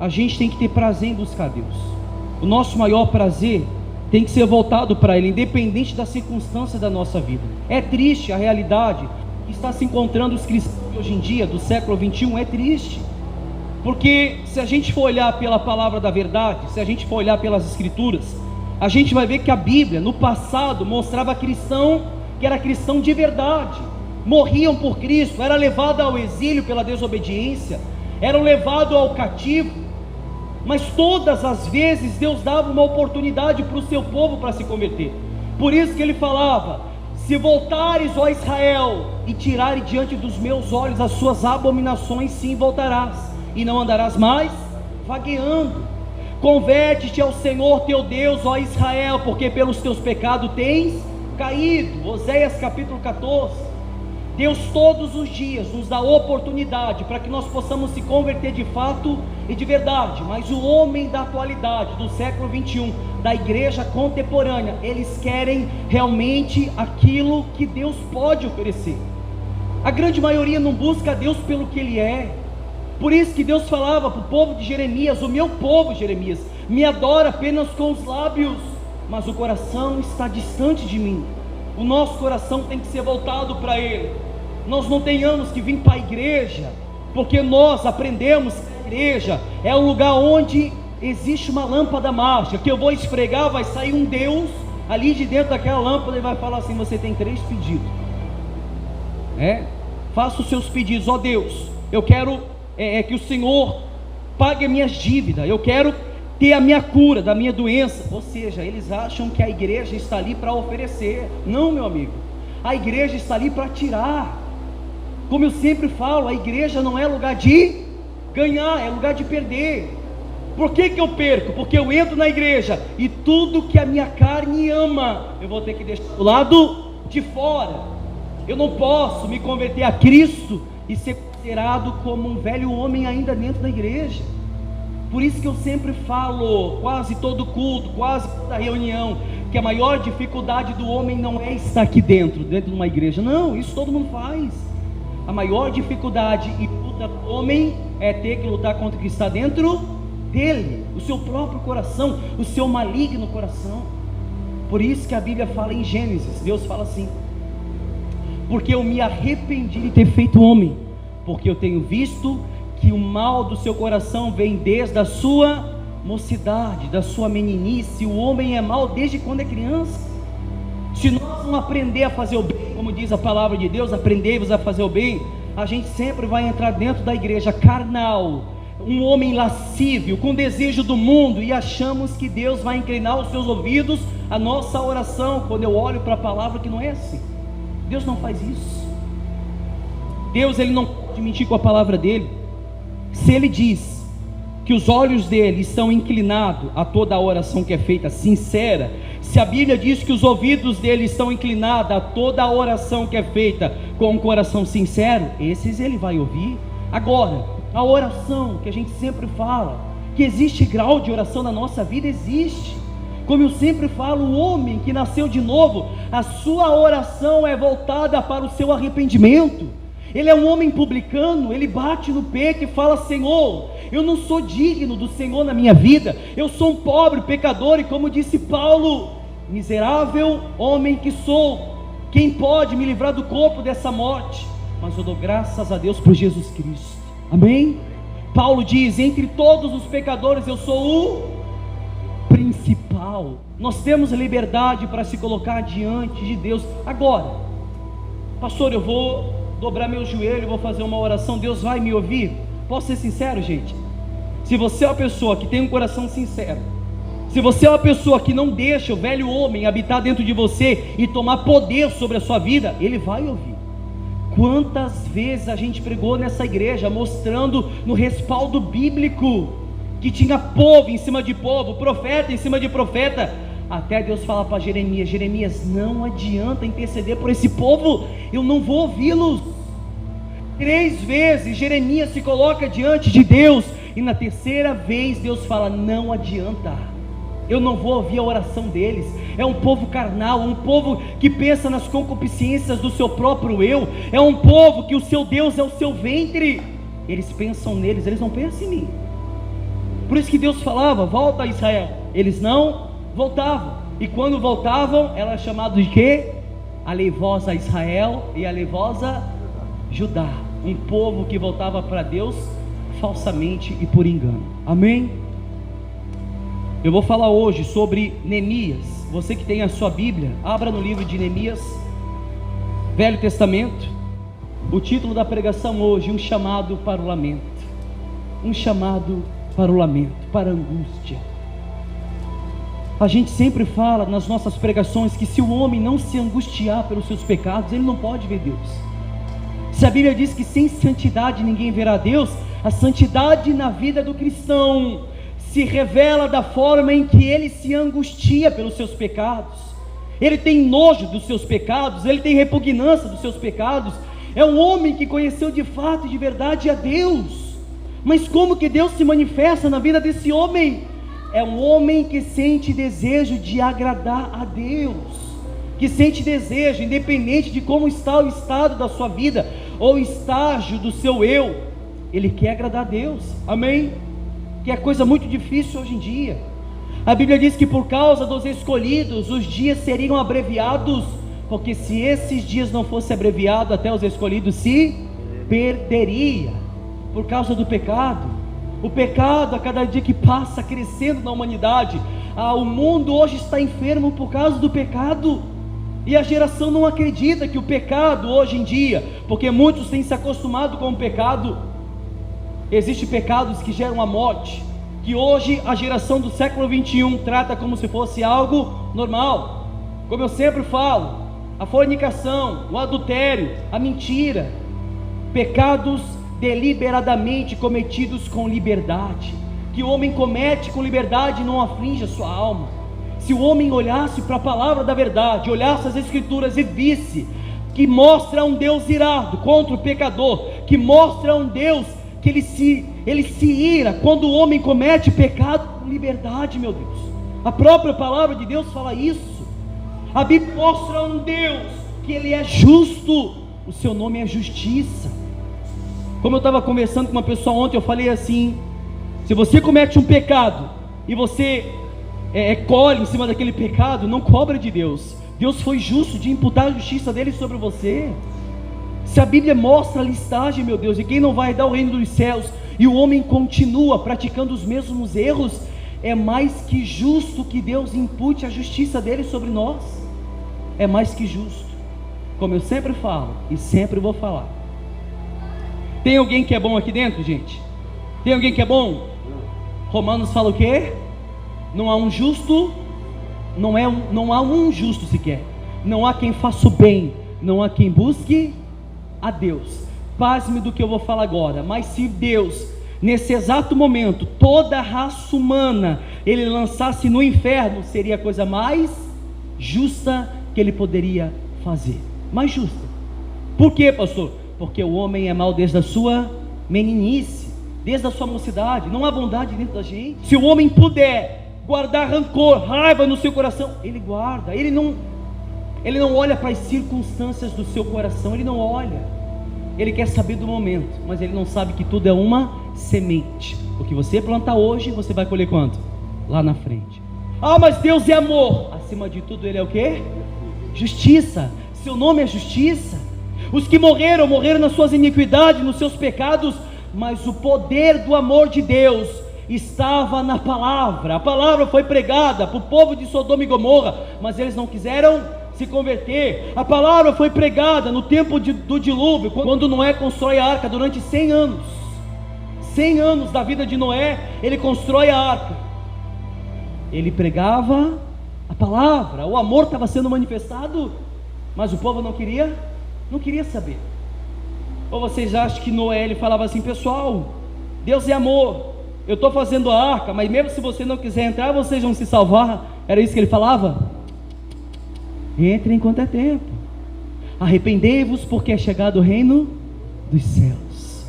a gente tem que ter prazer em buscar Deus. O nosso maior prazer tem que ser voltado para Ele, independente da circunstância da nossa vida. É triste a realidade que está se encontrando os cristãos hoje em dia, do século 21, é triste. Porque se a gente for olhar pela palavra da verdade, se a gente for olhar pelas escrituras, a gente vai ver que a Bíblia, no passado, mostrava cristão que era cristão de verdade, morriam por Cristo, era levado ao exílio pela desobediência, eram levados ao cativo, mas todas as vezes Deus dava uma oportunidade para o seu povo para se converter. Por isso que ele falava: se voltares, ó Israel, e tirares diante dos meus olhos as suas abominações, sim voltarás, e não andarás mais vagueando. Converte-te ao Senhor teu Deus, ó Israel, porque pelos teus pecados tens caído. Oséias capítulo 14. Deus todos os dias nos dá oportunidade para que nós possamos se converter de fato e de verdade. Mas o homem da atualidade, do século 21, da igreja contemporânea, eles querem realmente aquilo que Deus pode oferecer. A grande maioria não busca Deus pelo que Ele é. Por isso que Deus falava para o povo de Jeremias: o meu povo, Jeremias, me adora apenas com os lábios, mas o coração está distante de mim. O nosso coração tem que ser voltado para Ele. Nós não tenhamos que vir para a igreja, porque nós aprendemos que a igreja é um lugar onde existe uma lâmpada mágica, que eu vou esfregar, vai sair um Deus ali de dentro daquela lâmpada e vai falar assim: você tem 3 pedidos, faça os seus pedidos. Ó Deus, eu quero que o Senhor pague as minhas dívidas, eu quero ter a minha cura da minha doença. Ou seja, eles acham que a igreja está ali para oferecer. Não, meu amigo, a igreja está ali para tirar. Como eu sempre falo, a igreja não é lugar de ganhar, é lugar de perder. Por que que eu perco? Porque eu entro na igreja e tudo que a minha carne ama, eu vou ter que deixar do lado de fora. Eu não posso me converter a Cristo e ser considerado como um velho homem ainda dentro da igreja. Por isso que eu sempre falo, quase todo culto, quase toda reunião, que a maior dificuldade do homem não é estar aqui dentro de uma igreja. Não, isso todo mundo faz. A maior dificuldade e luta do homem é ter que lutar contra o que está dentro dele, o seu próprio coração, o seu maligno coração. Por isso que a Bíblia fala em Gênesis, Deus fala assim: porque eu me arrependi de ter feito homem, porque eu tenho visto que o mal do seu coração vem desde a sua mocidade, da sua meninice. O homem é mau desde quando é criança. Se nós não aprender a fazer o bem, como diz a palavra de Deus, aprendei-vos a fazer o bem, a gente sempre vai entrar dentro da igreja carnal, um homem lascívio, com desejo do mundo, e achamos que Deus vai inclinar os seus ouvidos à nossa oração, quando eu olho para a palavra, que não é assim. Deus não faz isso. Deus, Ele não pode mentir com a palavra dEle. Se Ele diz que os olhos dEle estão inclinados a toda a oração que é feita sincera, se a Bíblia diz que os ouvidos dEle estão inclinados a toda a oração que é feita com um coração sincero, esses Ele vai ouvir. Agora, a oração que a gente sempre fala, que existe grau de oração na nossa vida, existe. Como eu sempre falo, o homem que nasceu de novo, a sua oração é voltada para o seu arrependimento. Ele é um homem publicano, ele bate no peito e fala: Senhor, eu não sou digno do Senhor na minha vida, eu sou um pobre pecador, e como disse Paulo: miserável homem que sou, quem pode me livrar do corpo dessa morte? Mas eu dou graças a Deus por Jesus Cristo. Amém? Paulo diz: entre todos os pecadores eu sou o principal. Nós temos liberdade para se colocar diante de Deus. Agora, pastor, eu vou dobrar meu joelho, vou fazer uma oração, Deus vai me ouvir? Posso ser sincero, gente? Se você é uma pessoa que tem um coração sincero, se você é uma pessoa que não deixa o velho homem habitar dentro de você e tomar poder sobre a sua vida, Ele vai ouvir. Quantas vezes a gente pregou nessa igreja mostrando no respaldo bíblico que tinha povo em cima de povo, profeta em cima de profeta, até Deus falar para Jeremias: Jeremias, não adianta interceder por esse povo, eu não vou ouvi-los. 3 vezes Jeremias se coloca diante de Deus, e na terceira vez Deus fala: não adianta, eu não vou ouvir a oração deles. É um povo carnal, um povo que pensa nas concupiscências do seu próprio eu, é um povo que o seu Deus é o seu ventre. Eles pensam neles, eles não pensam em mim. Por isso que Deus falava: volta a Israel. Eles não voltavam, e quando voltavam, era chamado de quê? Aleivosa Israel e aleivosa Judá, um povo que voltava para Deus falsamente e por engano. Amém? Eu vou falar hoje sobre Neemias. Você que tem a sua Bíblia, abra no livro de Neemias, Velho Testamento. O título da pregação hoje: um chamado para o lamento. Um chamado para o lamento, para a angústia. A gente sempre fala nas nossas pregações que se o homem não se angustiar pelos seus pecados, ele não pode ver Deus. Se a Bíblia diz que sem santidade ninguém verá Deus, a santidade na vida do cristão se revela da forma em que ele se angustia pelos seus pecados. Ele tem nojo dos seus pecados, ele tem repugnância dos seus pecados. É um homem que conheceu de fato e de verdade a Deus. Mas como que Deus se manifesta na vida desse homem? É um homem que sente desejo de agradar a Deus, que sente desejo, independente de como está o estado da sua vida, ou o estágio do seu eu, ele quer agradar a Deus. Amém? Que é coisa muito difícil hoje em dia. A Bíblia diz que por causa dos escolhidos, os dias seriam abreviados, porque se esses dias não fossem abreviados, até os escolhidos se perderia, por causa do pecado. O pecado, a cada dia que passa, crescendo na humanidade. O mundo hoje está enfermo por causa do pecado, e a geração não acredita que o pecado hoje em dia, porque muitos têm se acostumado com o pecado. Existem pecados que geram a morte, que hoje a geração do século 21 trata como se fosse algo normal. Como eu sempre falo, a fornicação, o adultério, a mentira, pecados deliberadamente cometidos com liberdade, que o homem comete com liberdade e não aflige a sua alma. Se o homem olhasse para a palavra da verdade, olhasse as escrituras e visse que mostra um Deus irado contra o pecador, que mostra um Deus que ele se ira quando o homem comete pecado com liberdade, meu Deus. A própria palavra de Deus fala isso. A Bíblia mostra um Deus que ele é justo, o seu nome é justiça. Como eu estava conversando com uma pessoa ontem, eu falei assim: se você comete um pecado e você colhe em cima daquele pecado, não cobra de Deus. Deus foi justo de imputar a justiça dele sobre você. Se a Bíblia mostra a listagem, meu Deus, de quem não vai dar o reino dos céus, e o homem continua praticando os mesmos erros, é mais que justo que Deus impute a justiça dele sobre nós. É mais que justo. Como eu sempre falo e sempre vou falar. Tem alguém que é bom aqui dentro, gente? Tem alguém que é bom? Romanos fala o quê? Não há um justo, não há um justo sequer. Não há quem faça o bem, não há quem busque a Deus. Pasme do que eu vou falar agora. Mas se Deus, nesse exato momento, toda a raça humana ele lançasse no inferno, seria a coisa mais justa que ele poderia fazer. Mais justa. Por quê, pastor? Porque o homem é mau desde a sua meninice, desde a sua mocidade. Não há bondade dentro da gente. Se o homem puder guardar rancor, raiva no seu coração, ele guarda. Ele não olha para as circunstâncias do seu coração, ele não olha. Ele quer saber do momento, mas ele não sabe que tudo é uma semente. O que você plantar hoje, você vai colher quanto? Lá na frente. Mas Deus é amor. Acima de tudo, ele é o quê? Justiça. Seu nome é justiça. Os que morreram nas suas iniquidades, nos seus pecados, mas o poder do amor de Deus estava na palavra. A palavra foi pregada para o povo de Sodoma e Gomorra, mas eles não quiseram se converter. A palavra foi pregada no tempo do dilúvio, quando Noé constrói a arca durante 100 anos. 100 anos da vida de Noé, ele constrói a arca. Ele pregava a palavra, o amor estava sendo manifestado, mas o povo não queria saber. Ou vocês acham que Noé ele falava assim: pessoal, Deus é amor, eu estou fazendo a arca, mas mesmo se você não quiser entrar, vocês vão se salvar? Era isso que ele falava? Entre enquanto é tempo, arrependei-vos, porque é chegado o reino dos céus.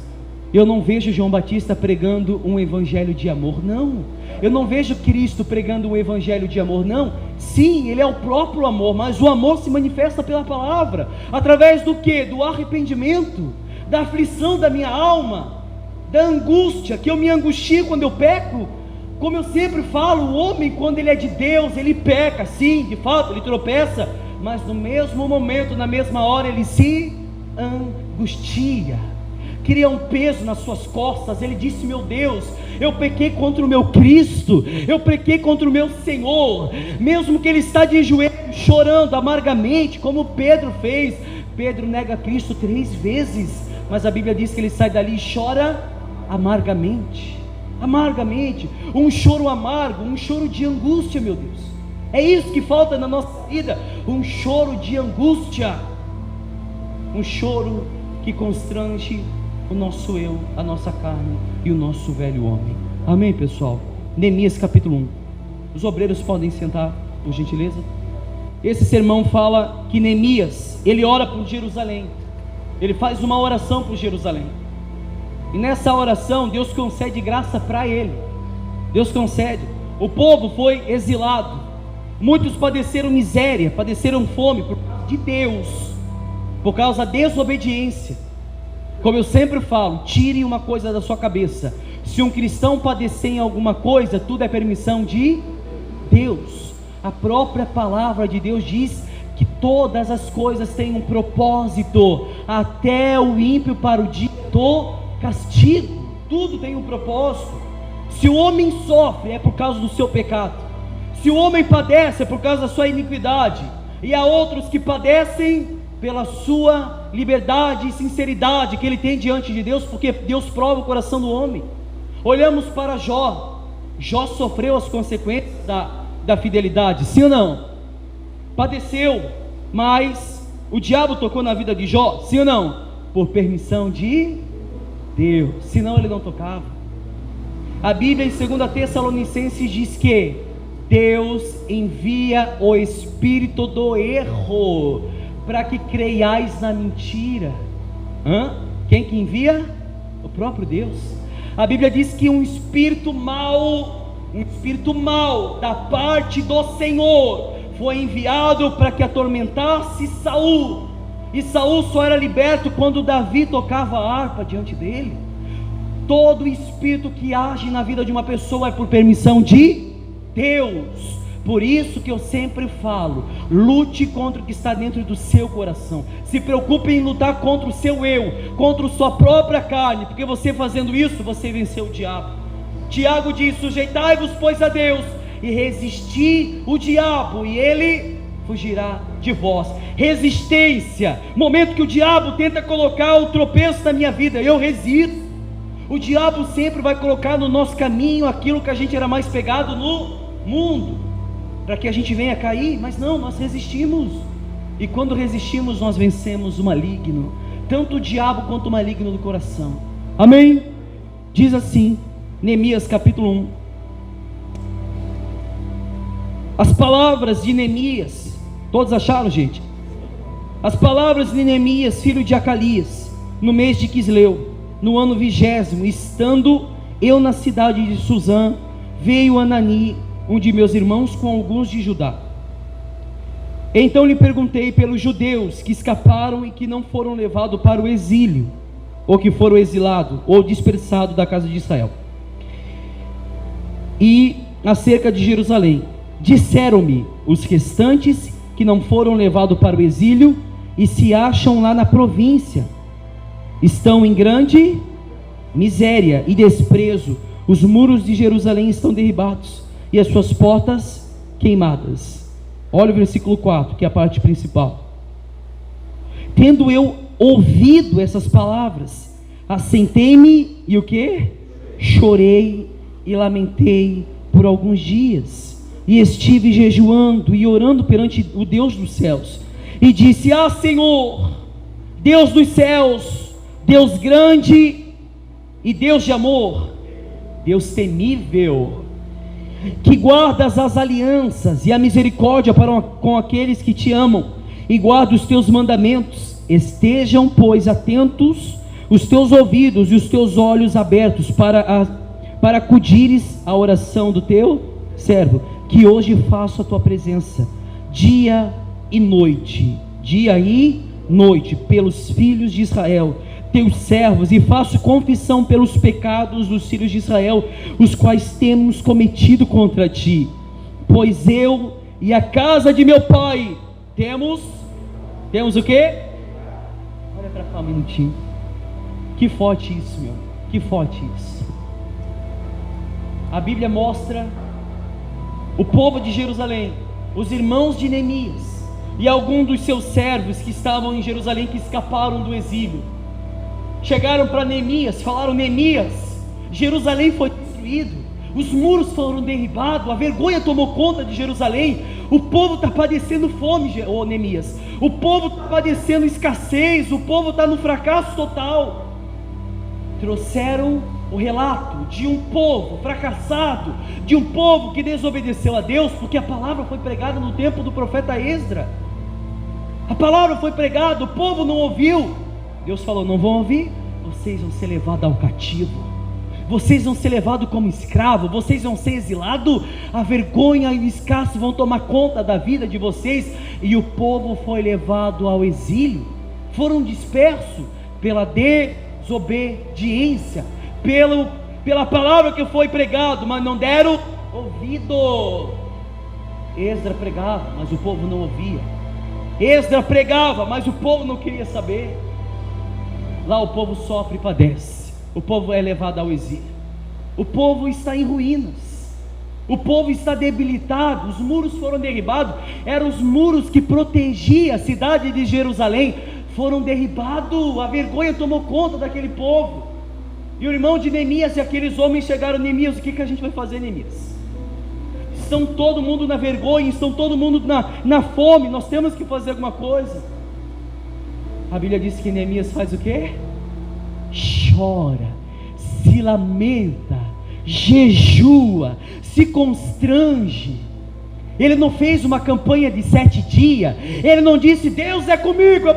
Eu não vejo João Batista pregando um evangelho de amor, não. Eu não vejo Cristo pregando um evangelho de amor, não. Sim, ele é o próprio amor, mas o amor se manifesta pela palavra. Através do quê? Do arrependimento, da aflição da minha alma, da angústia, que eu me angustio quando eu peco. Como eu sempre falo, o homem, quando ele é de Deus, ele peca, sim, de fato, ele tropeça, mas no mesmo momento, na mesma hora, ele se angustia, cria um peso nas suas costas. Ele disse: meu Deus, eu pequei contra o meu Cristo, eu pequei contra o meu Senhor. Mesmo que ele está de joelhos, chorando amargamente, como Pedro fez. Pedro nega Cristo 3 vezes, mas a Bíblia diz que ele sai dali e chora amargamente, um choro amargo, um choro de angústia, meu Deus. É isso que falta na nossa vida, um choro de angústia, um choro que constrange o nosso eu, a nossa carne e o nosso velho homem. Amém, pessoal? Neemias capítulo 1. Os obreiros podem sentar, por gentileza. Esse sermão fala que Neemias, ele ora por Jerusalém, ele faz uma oração por Jerusalém, e nessa oração Deus concede graça para ele. Deus concede. O povo foi exilado, muitos padeceram miséria, padeceram fome por causa de Deus, por causa da desobediência. Como eu sempre falo, tire uma coisa da sua cabeça: se um cristão padecer em alguma coisa, tudo é permissão de Deus. A própria palavra de Deus diz que todas as coisas têm um propósito, até o ímpio para o dia do castigo. Tudo tem um propósito. Se o homem sofre, é por causa do seu pecado. Se o homem padece, é por causa da sua iniquidade. E há outros que padecem pela sua liberdade e sinceridade que ele tem diante de Deus, porque Deus prova o coração do homem. Olhamos para Jó. Jó sofreu as consequências da fidelidade, sim ou não? Padeceu, mas o diabo tocou na vida de Jó, sim ou não? Por permissão de Deus, senão ele não tocava. A Bíblia em 2 Tessalonicenses diz que Deus envia o espírito do erro para que creiais na mentira. Quem que envia? O próprio Deus. A Bíblia diz que um espírito mau da parte do Senhor foi enviado para que atormentasse Saul, e Saul só era liberto quando Davi tocava a harpa diante dele. Todo espírito que age na vida de uma pessoa é por permissão de Deus. Por isso que eu sempre falo: lute contra o que está dentro do seu coração. Se preocupe em lutar contra o seu eu, contra a sua própria carne, porque você fazendo isso, você venceu o diabo. Tiago diz: sujeitai-vos pois a Deus, e resisti o diabo, e ele fugirá de vós. Resistência. Momento que o diabo tenta colocar o tropeço na minha vida, eu resisto. O diabo sempre vai colocar no nosso caminho aquilo que a gente era mais pegado no mundo, para que a gente venha cair. Mas não, nós resistimos, e quando resistimos nós vencemos o maligno, tanto o diabo quanto o maligno do coração. Amém? Diz assim, Neemias capítulo 1. As palavras de Neemias, todos acharam, gente? As palavras de Neemias, filho de Acalias, no mês de Quisleu, no ano 20º, estando eu na cidade de Suzã, veio Anani, um de meus irmãos, com alguns de Judá. Então lhe perguntei pelos judeus que escaparam e que não foram levados para o exílio, ou que foram exilados, ou dispersados da casa de Israel, e acerca de Jerusalém. Disseram-me os restantes que não foram levados para o exílio e se acham lá na província, estão em grande miséria e desprezo. Os muros de Jerusalém estão derribados e as suas portas queimadas. Olha o versículo 4, que é a parte principal. Tendo eu ouvido essas palavras, assentei-me e o que? Chorei e lamentei por alguns dias, e estive jejuando e orando perante o Deus dos céus, e disse: ah, Senhor, Deus dos céus, Deus grande e Deus de amor, Deus temível, que guardas as alianças e a misericórdia com aqueles que te amam e guardam os teus mandamentos, estejam, pois, atentos os teus ouvidos e os teus olhos abertos para acudires à oração do teu servo, que hoje faço a tua presença dia e noite, pelos filhos de Israel, teus servos e faço confissão pelos pecados dos filhos de Israel, os quais temos cometido contra ti. Pois eu e a casa de meu pai temos o quê? Olha para cá um minutinho. Que forte isso, meu. Que forte isso. A Bíblia mostra o povo de Jerusalém, os irmãos de Neemias e alguns dos seus servos que estavam em Jerusalém, que escaparam do exílio. Chegaram para Neemias, falaram: Neemias, Jerusalém foi destruído, os muros foram derribados, a vergonha tomou conta de Jerusalém, o povo está padecendo fome, Neemias, o povo está padecendo escassez, o povo está no fracasso total. Trouxeram o relato de um povo fracassado, de um povo que desobedeceu a Deus, porque a palavra foi pregada no tempo do profeta Esdras. A palavra foi pregada, o povo não ouviu. Deus falou: não vão ouvir, vocês vão ser levados ao cativo, vocês vão ser levados como escravo, vocês vão ser exilados, a vergonha e o escasso vão tomar conta da vida de vocês. E o povo foi levado ao exílio, foram dispersos pela desobediência, pela palavra que foi pregado, mas não deram ouvido. Esdras pregava, mas o povo não ouvia. Esdras pregava, mas o povo não queria saber. Lá o povo sofre e padece, o povo é levado ao exílio, o povo está em ruínas, o povo está debilitado, os muros foram derribados, eram os muros que protegiam a cidade de Jerusalém, foram derribados, a vergonha tomou conta daquele povo. E o irmão de Neemias e aqueles homens chegaram: Neemias, o que a gente vai fazer, Neemias? Estão todo mundo na vergonha, estão todo mundo na fome, nós temos que fazer alguma coisa. A Bíblia diz que Neemias faz o quê? Chora, se lamenta, jejua, se constrange. Ele não fez uma campanha de 7 dias, ele não disse: Deus é comigo.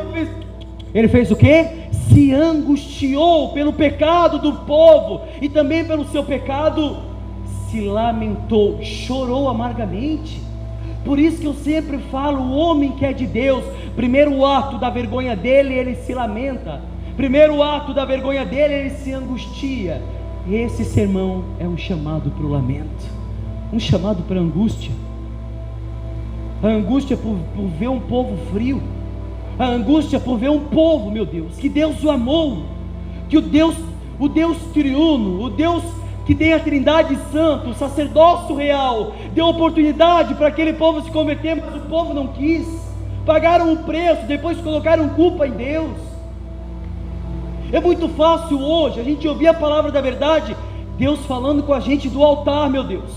Ele fez o quê? Se angustiou pelo pecado do povo e também pelo seu pecado, se lamentou, chorou amargamente. Por isso que eu sempre falo: o homem que é de Deus, primeiro ato da vergonha dele, ele se lamenta, primeiro ato da vergonha dele, ele se angustia. E esse sermão é um chamado para o lamento, um chamado para a angústia. A angústia por ver um povo frio, a angústia por ver um povo, meu Deus, que Deus o amou, que o Deus triuno, o Deus que tem a Trindade Santa, o sacerdócio real, deu oportunidade para aquele povo se converter, mas o povo não quis, pagaram o preço, depois colocaram culpa em Deus. É muito fácil hoje a gente ouvir a palavra da verdade, Deus falando com a gente do altar, meu Deus,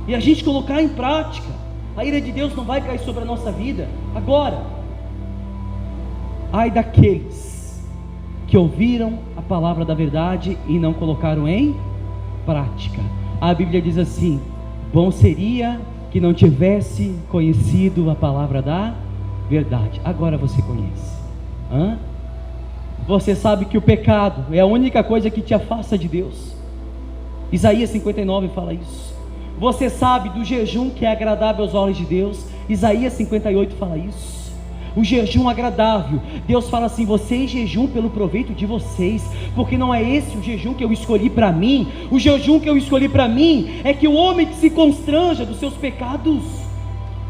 e a gente colocar em prática. A ira de Deus não vai cair sobre a nossa vida. Agora, ai daqueles que ouviram a palavra da verdade e não colocaram em prática. A Bíblia diz assim: bom seria que não tivesse conhecido a palavra da verdade. Agora você conhece. Você sabe que o pecado é a única coisa que te afasta de Deus. Isaías 59 fala isso. Você sabe do jejum que é agradável aos olhos de Deus. Isaías 58 fala isso. O jejum agradável, Deus fala assim: vocês jejum pelo proveito de vocês, porque não é esse o jejum que eu escolhi para mim. O jejum que eu escolhi para mim é que o homem que se constranja dos seus pecados.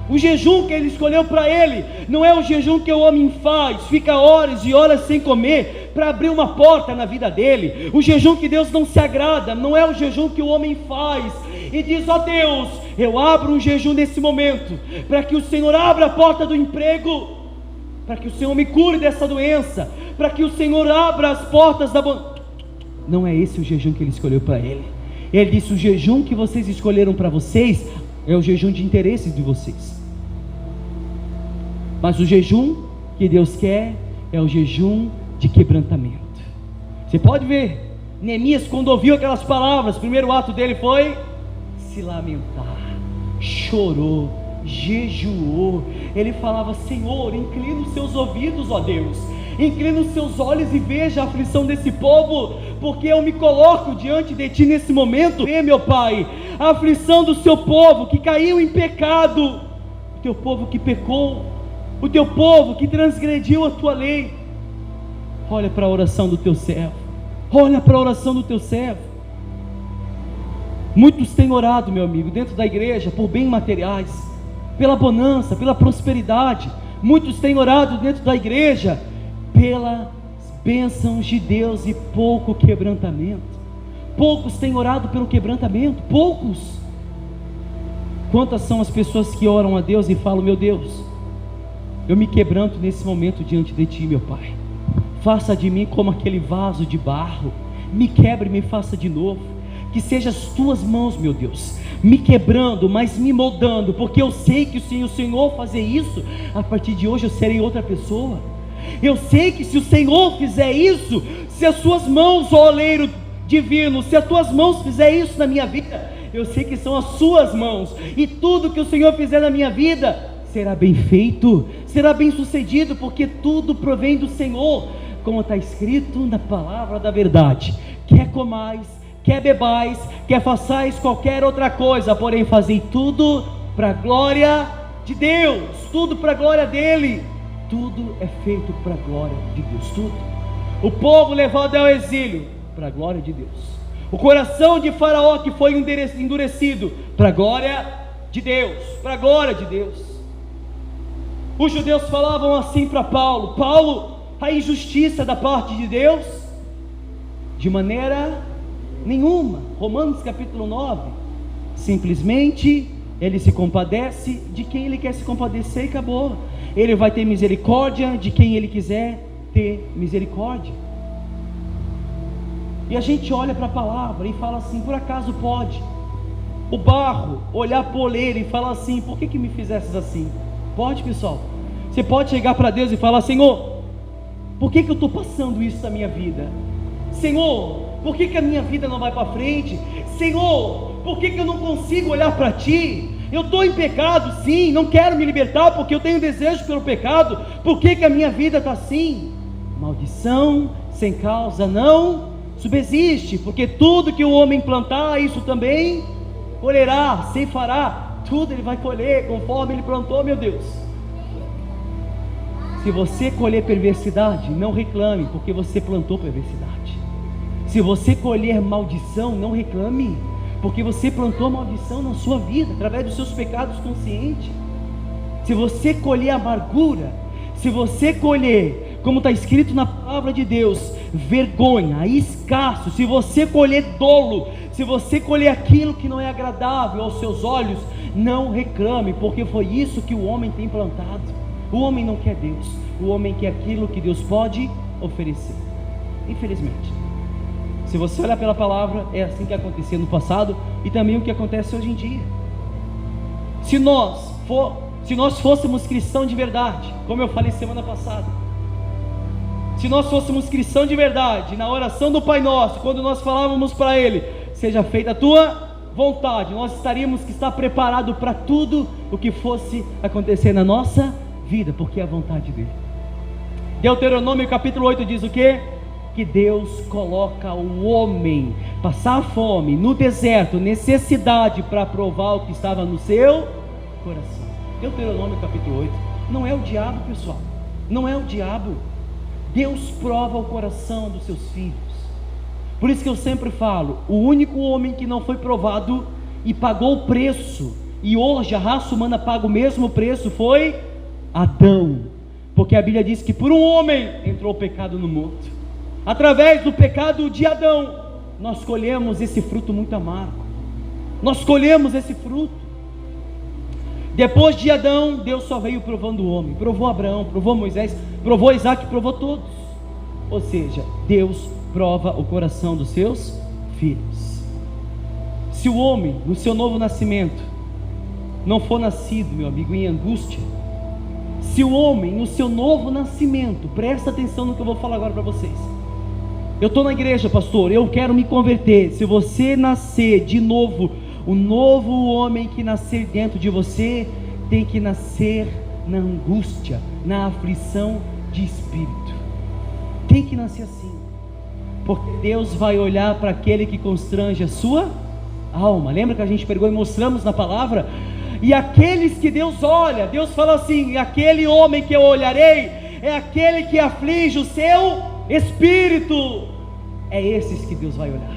O jejum que ele escolheu para ele não é o jejum que o homem faz, fica horas e horas sem comer para abrir uma porta na vida dele. O jejum que Deus não se agrada não é o jejum que o homem faz e diz: ó Deus, eu abro um jejum nesse momento para que o Senhor abra a porta do emprego, para que o Senhor me cure dessa doença, para que o Senhor abra as portas da bondade. Não é esse o jejum que ele escolheu para ele. Ele disse: o jejum que vocês escolheram para vocês é o jejum de interesses de vocês, mas o jejum que Deus quer é o jejum de quebrantamento. Você pode ver, Neemias, quando ouviu aquelas palavras, o primeiro ato dele foi se lamentar, chorou, jejuou. Ele falava: Senhor, inclina os seus ouvidos, ó Deus, inclina os seus olhos e veja a aflição desse povo, porque eu me coloco diante de ti nesse momento. Vê, meu Pai, a aflição do seu povo que caiu em pecado, o teu povo que pecou, o teu povo que transgrediu a tua lei. Olha para a oração do teu servo. Olha para a oração do teu servo. Muitos têm orado, meu amigo, dentro da igreja, por bens materiais, pela bonança, pela prosperidade. Muitos têm orado dentro da igreja pelas bênçãos de Deus e pouco quebrantamento. Poucos têm orado pelo quebrantamento, poucos. Quantas são as pessoas que oram a Deus e falam: meu Deus, eu me quebranto nesse momento diante de Ti, meu Pai. Faça de mim como aquele vaso de barro, me quebre e me faça de novo. Que seja as Tuas mãos, meu Deus, me quebrando, mas me moldando, porque eu sei que se o Senhor fazer isso, a partir de hoje eu serei outra pessoa. Eu sei que se o Senhor fizer isso, se as Suas mãos, ó oleiro divino, se as Tuas mãos fizer isso na minha vida, eu sei que são as Suas mãos, e tudo que o Senhor fizer na minha vida será bem feito, será bem sucedido, porque tudo provém do Senhor, como está escrito na palavra da verdade. Quer comais, quer bebais, quer façais qualquer outra coisa, porém fazei tudo para a glória de Deus, tudo para a glória dEle. Tudo é feito para a glória de Deus, tudo. O povo levado ao exílio, para a glória de Deus. O coração de Faraó que foi endurecido, para a glória de Deus, para a glória de Deus. Os judeus falavam assim para Paulo: Paulo, a injustiça da parte de Deus? De maneira nenhuma. Romanos capítulo 9, simplesmente Ele se compadece de quem Ele quer se compadecer e acabou. Ele vai ter misericórdia de quem Ele quiser ter misericórdia. E a gente olha para a palavra e fala assim: por acaso pode o barro olhar para o oleiro e falar assim: por que me fizesses assim? Pode, pessoal. Você pode chegar para Deus e falar: Senhor, por que eu estou passando isso na minha vida? Senhor, por que a minha vida não vai para frente? Senhor, por que eu não consigo olhar para Ti? Eu estou em pecado, sim, não quero me libertar porque eu tenho desejo pelo pecado. Por que a minha vida está assim? Maldição sem causa não subsiste, porque tudo que o homem plantar, isso também colherá, ceifará, tudo ele vai colher conforme ele plantou, meu Deus. Se você colher perversidade, não reclame, porque você plantou perversidade. Se você colher maldição, não reclame, porque você plantou maldição na sua vida, através dos seus pecados conscientes. Se você colher amargura, se você colher, como está escrito na palavra de Deus, vergonha, escasso, se você colher dolo, se você colher aquilo que não é agradável aos seus olhos, não reclame, porque foi isso que o homem tem plantado. O homem não quer Deus, o homem quer aquilo que Deus pode oferecer. Infelizmente, se você olhar pela palavra, é assim que acontecia no passado e também o que acontece hoje em dia. Se nós fôssemos cristãos de verdade, como eu falei semana passada, se nós fôssemos cristãos de verdade, na oração do Pai Nosso, quando nós falávamos para Ele: seja feita a Tua vontade, nós estaríamos que estar preparados para tudo o que fosse acontecer na nossa vida, porque é a vontade dEle. Deuteronômio capítulo 8 diz o quê? Que Deus coloca o homem passar fome no deserto, necessidade, para provar o que estava no seu coração. Deuteronômio capítulo 8, não é o diabo, pessoal, não é o diabo. Deus prova o coração dos seus filhos. Por isso que eu sempre falo: o único homem que não foi provado e pagou o preço, e hoje a raça humana paga o mesmo preço, foi Adão, porque a Bíblia diz que por um homem entrou o pecado no mundo. Através do pecado de Adão, nós colhemos esse fruto muito amargo. Nós colhemos esse fruto. Depois de Adão, Deus só veio provando o homem. Provou Abraão, provou Moisés, provou Isaac, provou todos. Ou seja, Deus prova o coração dos seus filhos. Se o homem, no seu novo nascimento, não for nascido, meu amigo, em angústia, se o homem, no seu novo nascimento, presta atenção no que eu vou falar agora para vocês. Eu estou na igreja, pastor, eu quero me converter. Se você nascer de novo, o novo homem que nascer dentro de você tem que nascer na angústia, na aflição de espírito. Tem que nascer assim, porque Deus vai olhar para aquele que constrange a sua alma. Lembra que a gente pegou e mostramos na palavra? E aqueles que Deus olha, Deus fala assim: aquele homem que eu olharei é aquele que aflige o seu espírito, é esses que Deus vai olhar.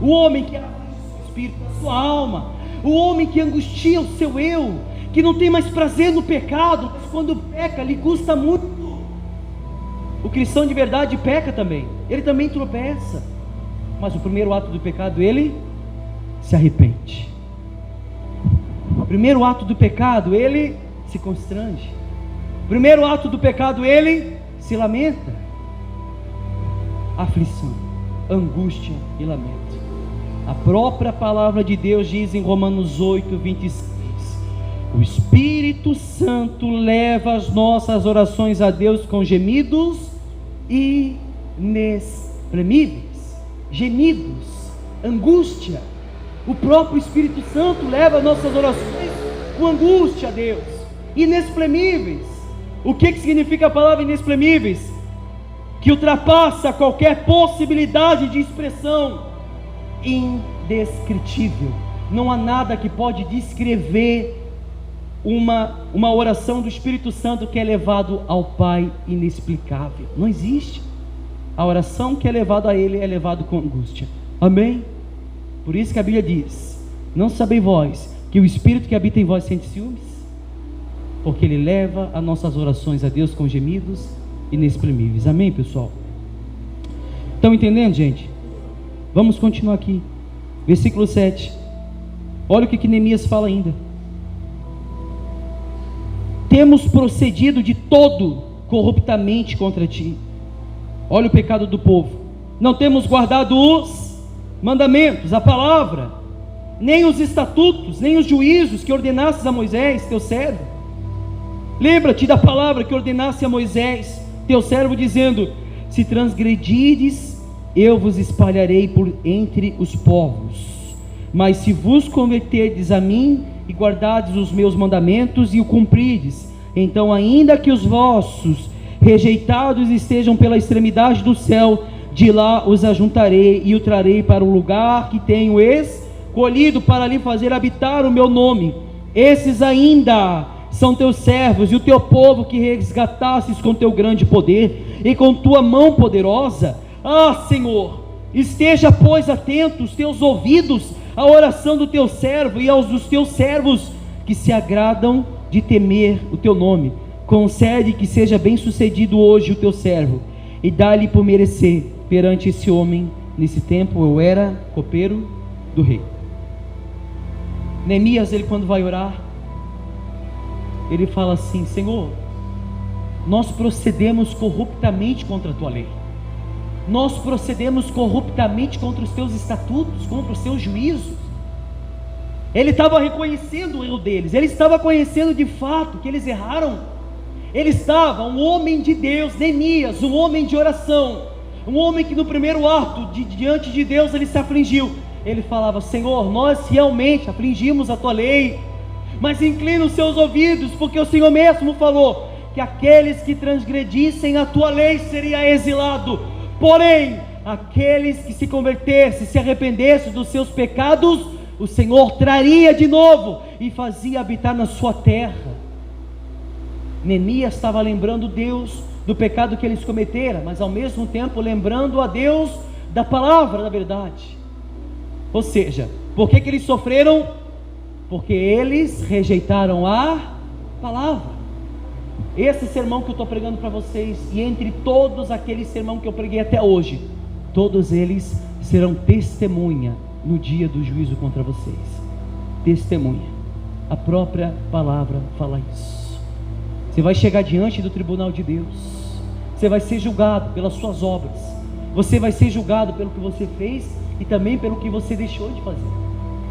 O homem que aflige o seu espírito, a sua alma, o homem que angustia o seu eu, que não tem mais prazer no pecado, mas quando peca lhe custa muito. O cristão de verdade peca também, ele também tropeça, mas o primeiro ato do pecado ele se arrepende. O primeiro ato do pecado ele se constrange. O primeiro ato do pecado ele se lamenta. Aflição, angústia e lamento. A própria palavra de Deus diz em Romanos 8:26: o Espírito Santo leva as nossas orações a Deus com gemidos inexprimíveis. Gemidos, angústia. O próprio Espírito Santo leva nossas orações com angústia a Deus, inexprimíveis. O que significa a palavra inexprimíveis? Que ultrapassa qualquer possibilidade de expressão. Indescritível. Não há nada que pode descrever uma oração do Espírito Santo que é levado ao Pai inexplicável. Não existe. A oração que é levada a Ele é levada com angústia. Amém? Por isso que a Bíblia diz: não sabeis vós que o Espírito que habita em vós sente ciúmes? Porque Ele leva as nossas orações a Deus com gemidos inexprimíveis. Amém, pessoal? Estão entendendo, gente? Vamos continuar aqui. Versículo 7. Olha o que Neemias fala ainda. Temos procedido de todo corruptamente contra ti. Olha o pecado do povo. Não temos guardado os mandamentos, a palavra, nem os estatutos, nem os juízos que ordenastes a Moisés, teu servo. Lembra-te da palavra que ordenaste a Moisés, teu servo, dizendo: se transgredirdes, eu vos espalharei por entre os povos. Mas se vos converterdes a mim e guardardes os meus mandamentos e o cumprirdes, então ainda que os vossos rejeitados estejam pela extremidade do céu, de lá os ajuntarei e o trarei para o lugar que tenho escolhido para lhe fazer habitar o meu nome. Esses ainda são teus servos e o teu povo que resgatastes com teu grande poder e com tua mão poderosa. Ah, Senhor, esteja pois atento os teus ouvidos à oração do teu servo e aos dos teus servos que se agradam de temer o teu nome. Concede que seja bem sucedido hoje o teu servo e dá-lhe por merecer perante esse homem. Nesse tempo eu era copeiro do rei. Neemias, ele quando vai orar, ele fala assim: Senhor, nós procedemos corruptamente contra a tua lei, nós procedemos corruptamente contra os teus estatutos, contra os teus juízos. Ele estava reconhecendo o erro deles, ele estava conhecendo de fato que eles erraram. Ele estava, um homem de Deus, Neemias, um homem de oração, um homem que no primeiro ato, diante de Deus, ele se afligiu. Ele falava: Senhor, nós realmente afligimos a tua lei, mas inclina os seus ouvidos, porque o Senhor mesmo falou que aqueles que transgredissem a tua lei seria exilado, porém aqueles que se convertessem, se arrependessem dos seus pecados, o Senhor traria de novo e fazia habitar na sua terra. Neemias estava lembrando Deus do pecado que eles cometeram, mas ao mesmo tempo lembrando a Deus da palavra da verdade. Ou seja, por que eles sofreram? Porque eles rejeitaram a palavra. Esse sermão que eu estou pregando para vocês, e entre todos aqueles sermões que eu preguei até hoje, todos eles serão testemunha no dia do juízo contra vocês. Testemunha. A própria palavra fala isso. Você vai chegar diante do tribunal de Deus, você vai ser julgado pelas suas obras, você vai ser julgado pelo que você fez e também pelo que você deixou de fazer.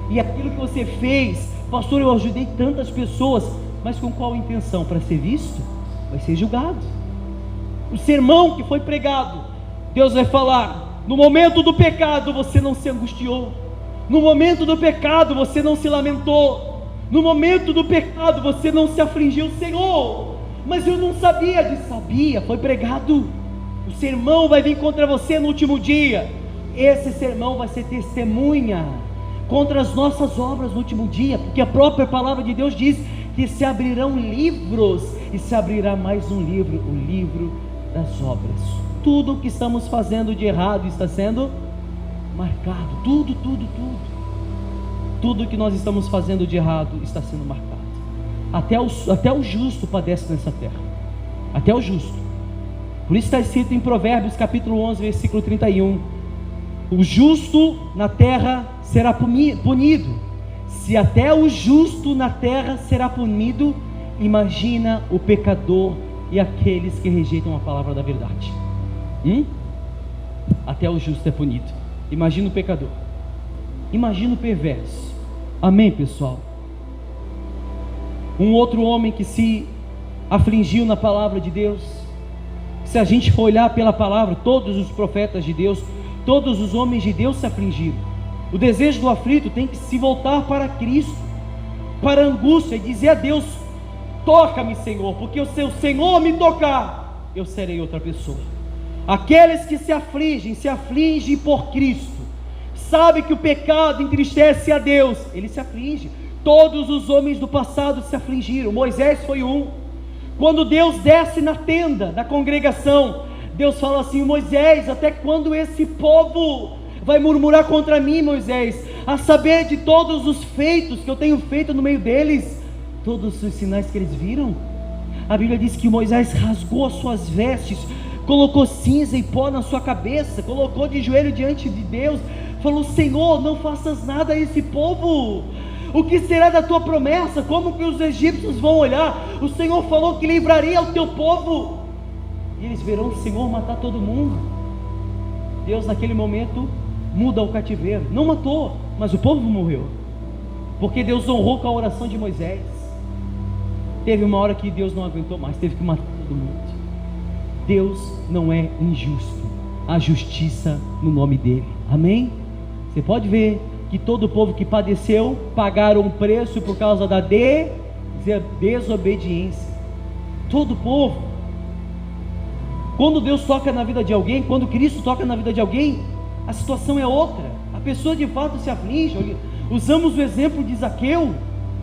E aquilo que você fez: pastor, eu ajudei tantas pessoas, mas com qual intenção? Para ser visto? Vai ser julgado. O sermão que foi pregado, Deus vai falar: no momento do pecado você não se angustiou, no momento do pecado você não se lamentou, no momento do pecado você não se afligiu. Senhor, mas eu não sabia. Sabia, foi pregado. O sermão vai vir contra você no último dia. Esse sermão vai ser testemunha contra as nossas obras no último dia, porque a própria palavra de Deus diz que se abrirão livros, e se abrirá mais um livro, o livro das obras. Tudo o que estamos fazendo de errado está sendo marcado. Tudo que nós estamos fazendo de errado está sendo marcado. Até o justo padece nessa terra. Até o justo. Por isso está escrito em Provérbios capítulo 11, versículo 31. O justo na terra será punido. Se até o justo na terra será punido, imagina o pecador e aqueles que rejeitam a palavra da verdade. Até o justo é punido. Imagina o pecador. Imagina o perverso. Amém, pessoal? Um outro homem que se afligiu na palavra de Deus. Se a gente for olhar pela palavra, todos os profetas de Deus, todos os homens de Deus se afligiram. O desejo do aflito tem que se voltar para Cristo, para a angústia, e dizer a Deus: toca-me, Senhor, porque se o Senhor me tocar, eu serei outra pessoa. Aqueles que se afligem por Cristo, sabe que o pecado entristece a Deus, ele se aflige. Todos os homens do passado se afligiram. Moisés foi um. Quando Deus desce na tenda da congregação, Deus fala assim: Moisés, até quando esse povo vai murmurar contra mim, Moisés? A saber de todos os feitos que eu tenho feito no meio deles, todos os sinais que eles viram. A Bíblia diz que Moisés rasgou as suas vestes, colocou cinza e pó na sua cabeça, colocou de joelho diante de Deus, falou: Senhor, não faças nada a esse povo. O que será da tua promessa? Como que os egípcios vão olhar? O Senhor falou que livraria o teu povo, e eles verão o Senhor matar todo mundo. Deus naquele momento muda o cativeiro. Não matou, mas o povo morreu, porque Deus honrou com a oração de Moisés. Teve uma hora que Deus não aguentou mais, teve que matar todo mundo. Deus não é injusto. Há justiça no nome dele. Amém? Você pode ver que todo o povo que padeceu pagaram um preço por causa da desobediência. Todo o povo. Quando Deus toca na vida de alguém, quando Cristo toca na vida de alguém, a situação é outra. A pessoa de fato se aflige. Usamos o exemplo de Zaqueu,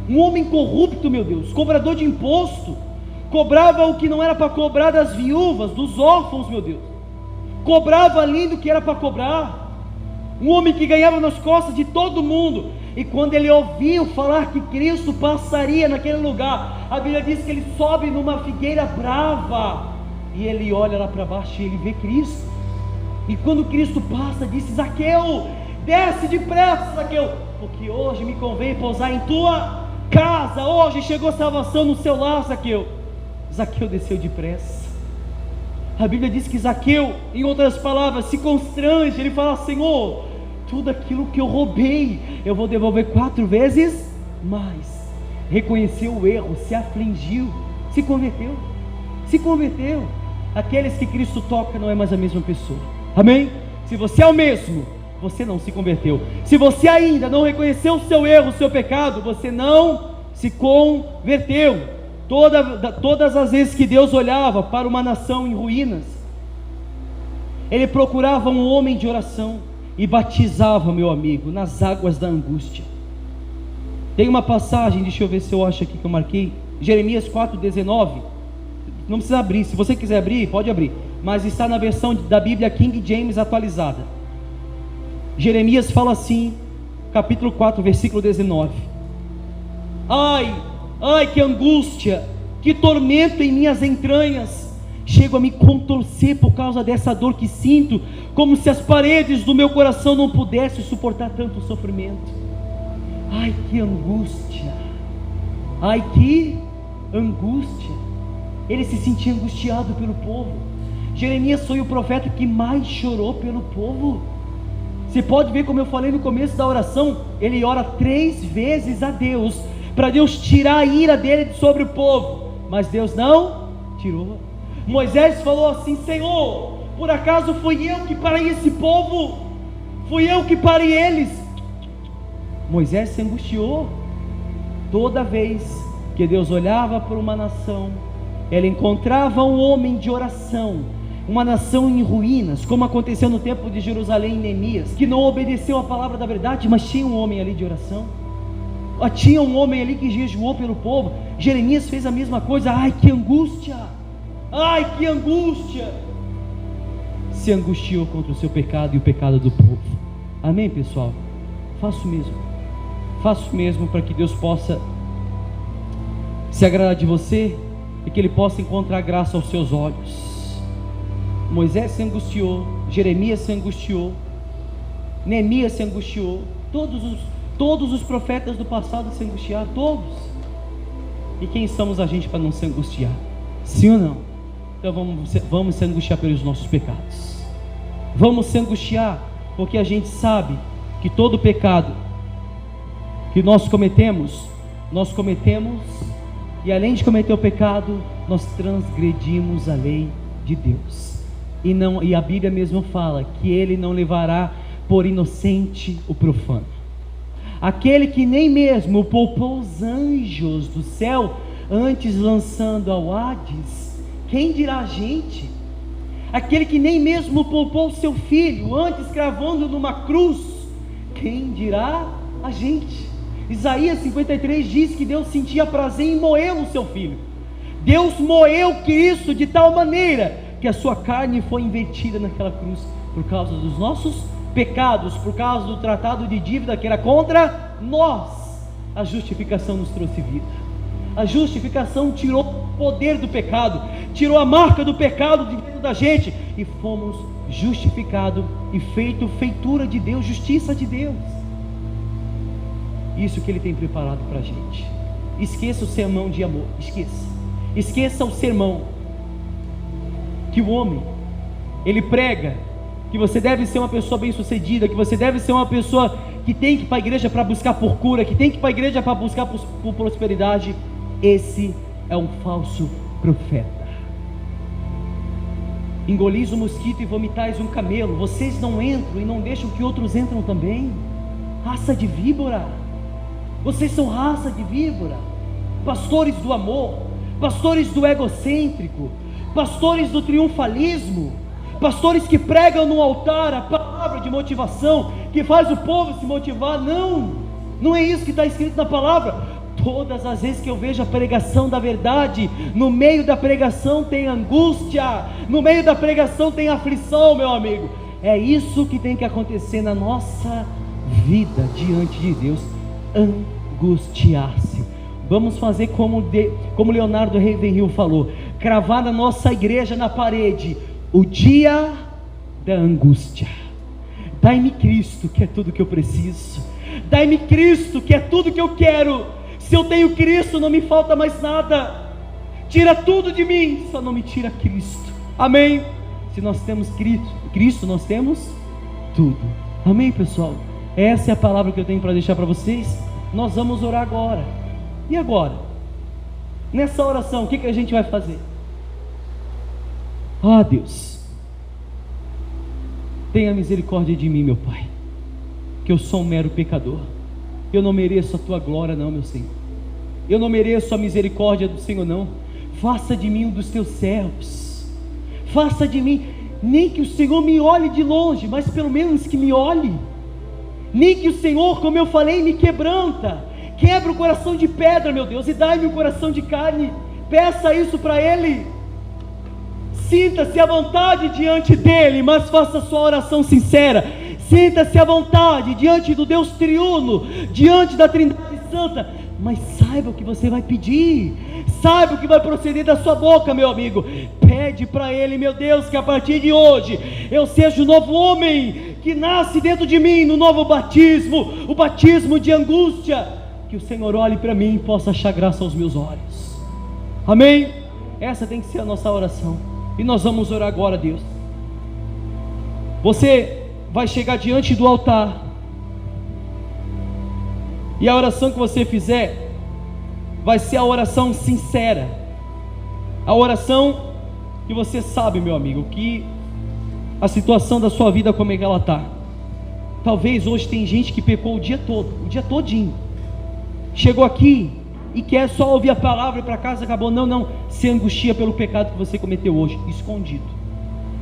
um homem corrupto, meu Deus, cobrador de imposto, cobrava o que não era para cobrar das viúvas, dos órfãos, meu Deus, cobrava além do que era para cobrar. Um homem que ganhava nas costas de todo mundo. E quando ele ouviu falar que Cristo passaria naquele lugar, a Bíblia diz que ele sobe numa figueira brava, e ele olha lá para baixo e ele vê Cristo. E quando Cristo passa, disse: Zaqueu, desce depressa, Zaqueu, porque hoje me convém pousar em tua casa. Hoje chegou salvação no seu lar, Zaqueu. Zaqueu desceu depressa. A Bíblia diz que Zaqueu, em outras palavras, se constrange. Ele fala: Senhor, tudo aquilo que eu roubei, eu vou devolver 4 vezes mais. Reconheceu o erro, se afligiu, se converteu. Aqueles que Cristo toca não é mais a mesma pessoa. Amém? Se você é o mesmo, você não se converteu. Se você ainda não reconheceu o seu erro, o seu pecado, você não se converteu. Todas as vezes que Deus olhava para uma nação em ruínas, Ele procurava um homem de oração e batizava, meu amigo, nas águas da angústia. Tem uma passagem, deixa eu ver se eu acho aqui que eu marquei, Jeremias 4,19. Não precisa abrir, se você quiser abrir, pode abrir, mas está na versão da Bíblia King James atualizada. Jeremias fala assim, capítulo 4, versículo 19: Ai, que angústia, que tormento em minhas entranhas, chego a me contorcer por causa dessa dor que sinto, como se as paredes do meu coração não pudessem suportar tanto sofrimento. Ai, que angústia, ai, que angústia. Ele se sentia angustiado pelo povo. Jeremias foi o profeta que mais chorou pelo povo. Você pode ver, como eu falei no começo da oração, ele ora 3 vezes a Deus, para Deus tirar a ira dele sobre o povo, mas Deus não tirou. Moisés falou assim: Senhor, por acaso fui eu que parei esse povo? Fui eu que parei eles? Moisés se angustiou. Toda vez que Deus olhava para uma nação, Ele encontrava um homem de oração, uma nação em ruínas, como aconteceu no tempo de Jerusalém em Neemias, que não obedeceu a palavra da verdade, mas tinha um homem ali de oração. Tinha um homem ali que jejuou pelo povo. Jeremias fez a mesma coisa. Ai, que angústia, Ai, que angústia! Se angustiou contra o seu pecado e o pecado do povo. Amém, pessoal? Faço mesmo para que Deus possa se agradar de você e que Ele possa encontrar graça aos seus olhos. Moisés se angustiou, Jeremias se angustiou, Neemias se angustiou, todos os profetas do passado se angustiaram, todos. E quem somos a gente para não se angustiar? Sim ou não? Então vamos se angustiar pelos nossos pecados. Vamos se angustiar porque a gente sabe que todo pecado que nós cometemos, e além de cometer o pecado, nós transgredimos a lei de Deus. E a Bíblia mesmo fala que Ele não levará por inocente o profano. Aquele que nem mesmo poupou os anjos do céu, antes lançando ao Hades, quem dirá a gente? Aquele que nem mesmo poupou seu filho, antes cravando numa cruz, quem dirá a gente? Isaías 53 diz que Deus sentia prazer em moer o seu filho. Deus moeu Cristo de tal maneira que a sua carne foi invertida naquela cruz, por causa dos nossos pecados, por causa do tratado de dívida que era contra nós. A justificação nos trouxe vida. A justificação tirou o poder do pecado, tirou a marca do pecado de dentro da gente, e fomos justificados e feitura de Deus, justiça de Deus. Isso que Ele tem preparado para a gente. Esqueça o sermão de amor, esqueça o sermão que o homem, ele prega, que você deve ser uma pessoa bem sucedida, que você deve ser uma pessoa que tem que ir para a igreja para buscar por cura, que tem que ir para a igreja para buscar por prosperidade. Esse é um falso profeta. Engolis o mosquito e vomitais um camelo. Vocês não entram e não deixam que outros entram também. Raça de víbora. Vocês são raça de víbora. Pastores do amor, pastores do egocêntrico, pastores do triunfalismo, pastores que pregam no altar a palavra de motivação, que faz o povo se motivar. Não é isso que está escrito na palavra. Todas as vezes que eu vejo a pregação da verdade, no meio da pregação tem angústia, no meio da pregação tem aflição, meu amigo. É isso que tem que acontecer na nossa vida diante de Deus, angustiar-se. Vamos fazer como Leonardo Ravenhill falou, cravar na nossa igreja na parede, o dia da angústia. Dai-me Cristo, que é tudo que eu preciso. Dai-me Cristo, que é tudo que eu quero. Se eu tenho Cristo, não me falta mais nada. Tira tudo de mim, só não me tira Cristo. Amém? Se nós temos Cristo, nós temos tudo. Amém, pessoal? Essa é a palavra que eu tenho para deixar para vocês. Nós vamos orar agora. E agora? Nessa oração, o que a gente vai fazer? Ah, Deus, tenha misericórdia de mim, meu Pai, que eu sou um mero pecador. Eu não mereço a tua glória não, meu Senhor. Eu não mereço a misericórdia do Senhor não. Faça de mim um dos teus servos. Faça de mim, nem que o Senhor me olhe de longe, mas pelo menos que me olhe. Nem que o Senhor, como eu falei, me quebranta. Quebra o coração de pedra, meu Deus, e dai-me um coração de carne. Peça isso para Ele. Sinta-se à vontade diante dEle, mas faça a sua oração sincera. Sinta-se à vontade diante do Deus triuno, diante da Trindade Santa, mas saiba o que você vai pedir, saiba o que vai proceder da sua boca, meu amigo. Pede para Ele, meu Deus, que a partir de hoje eu seja o novo homem que nasce dentro de mim, no novo batismo, o batismo de angústia. Que o Senhor olhe para mim e possa achar graça aos meus olhos. Amém? Essa tem que ser a nossa oração, e nós vamos orar agora a Deus. Você vai chegar diante do altar, e a oração que você fizer vai ser a oração sincera, a oração que você sabe, meu amigo, que a situação da sua vida, como é que ela está. Talvez hoje tem gente que pecou o dia todinho, chegou aqui e quer só ouvir a palavra e para casa acabou. Não, se angustia pelo pecado que você cometeu hoje, escondido.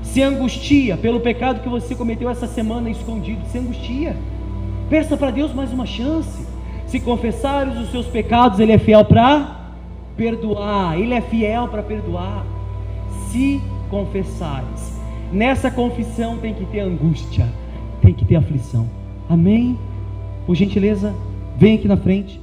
Se angustia pelo pecado que você cometeu essa semana escondido. Se angustia. Peça para Deus mais uma chance. Se confessares os seus pecados, Ele é fiel para perdoar. Ele é fiel para perdoar. se confessares. Nessa confissão tem que ter angústia, tem que ter aflição. Amém? Por gentileza, vem aqui na frente.